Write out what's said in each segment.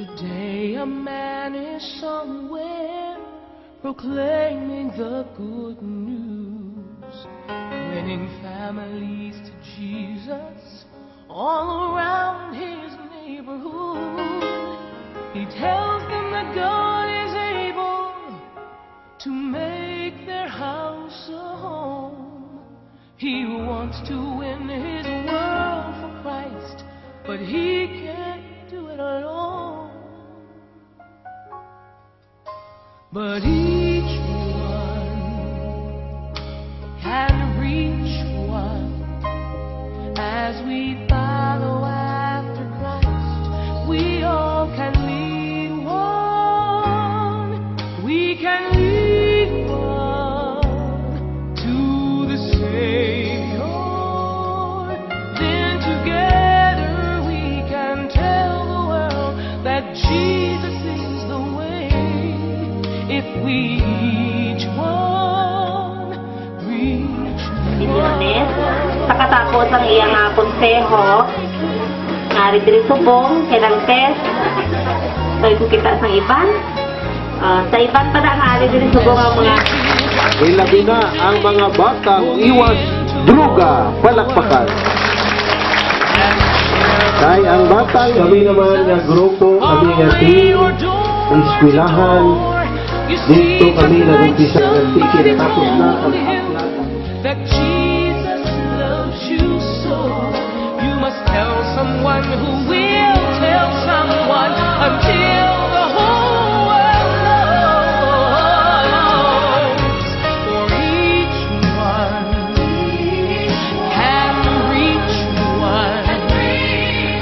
Today a man is somewhere proclaiming the good news, winning families to Jesus all around his neighborhood. He tells them that God is able to make their house a home. He wants to win his world for Christ, but he can't do it alone. But each one can reach one as we follow after Christ. We all can lead one. We can lead one to the Savior. Then together we can tell the world that Jesus is the way. If we each one reach Ilunes, sa katapos ang iyang konseho, nari diri subong, kinang test, tayo kung kita sa iban. Sa iban pa na nari diri subong ang mga... Ilabi na ang mga batang iwas druga, palakpakan. Kay ang batang kami naman nga grupo, kami nga team, iskwilahan, dito kami nag-umpisa ng tikir, tapos na ang that Jesus loves you so. You must tell someone who will tell someone until the whole world knows. For each one can reach one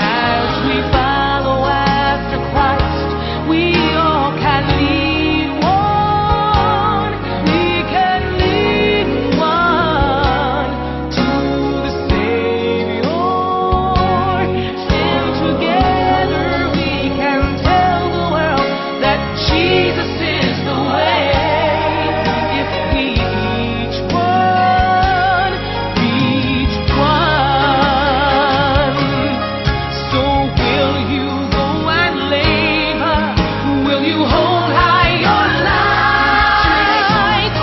as we follow after Christ. We all can lead one. We can lead one to the Savior. And together we can tell the world that Jesus is the way. If we each one reach one, so will you go and labor? Will you hold high your light?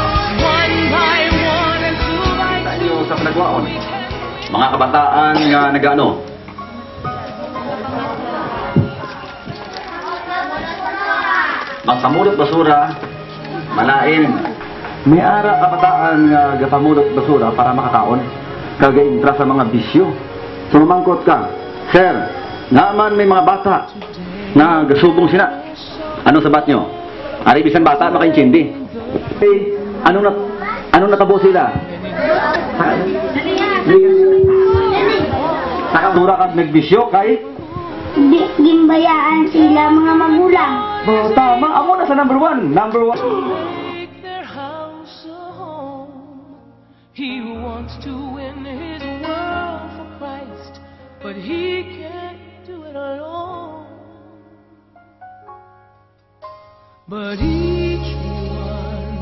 One by one and two by two. Sa Panagwaon, mga kabataan nga nagano, magpamulot basura, malain. May ara kabataan nga gapamulot basura para makakaon, kagaintra sa mga bisyo. Sumamangkot ka, sir, naman may mga bata na gasubong sila. Anong sabat nyo? Ari bisan bata makaintindi. Eh, anong natabo sila? Nakadura ka nagbisyo kay? Gimbayaan sila mga magulang. Tama, amo na sa number one. Number one. Make their house a home. He wants to win his world for Christ, but he can't do it alone. But each one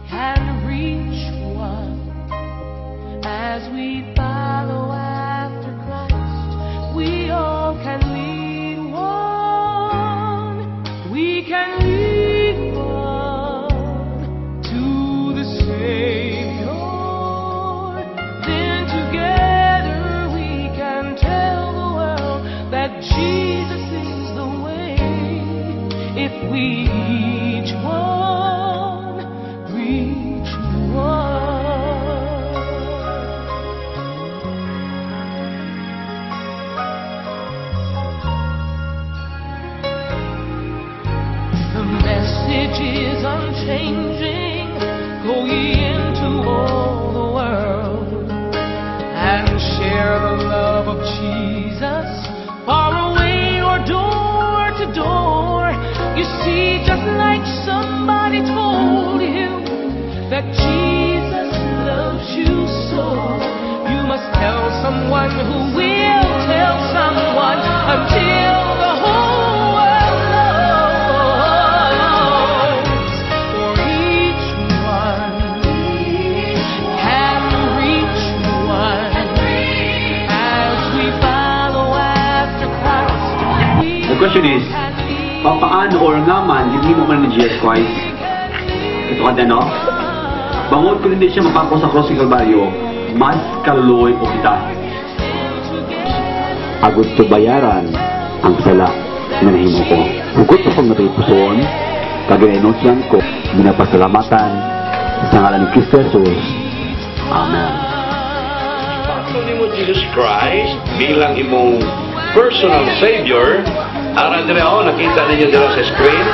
can reach one as we follow after Christ. We all can lead one. We can lead one to the Savior. Then together we can tell the world that Jesus is the way. If we each one reach one. The message is unchanging. Go ye into all the world and share the love of Jesus. Far away or door to door. You see, just like somebody told you that Jesus loves you so, you must tell someone who will tell someone until the whole world knows. For each one can reach one as we follow after Christ. question is, papaano or nga man, hindi mo man ni Jesus Christ, ito ka din, no? Bangod ko hindi siya mapako sa cross ng Kalbaryo, mas kaluloy po kita. Agud to bayaran ang sala na nahimo ko. Hugot ko pang natipuson, kaginainusyan ko, minapasalamatan sa ngalan ni Kristo Jesus. Amen. Pagtuloy mo Jesus Christ bilang imong personal Savior, ara dire nakita ninyo dito sa screen,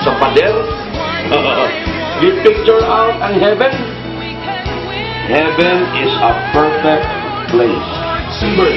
sa pader. We picture out ang heaven. Heaven is a perfect place. Remember,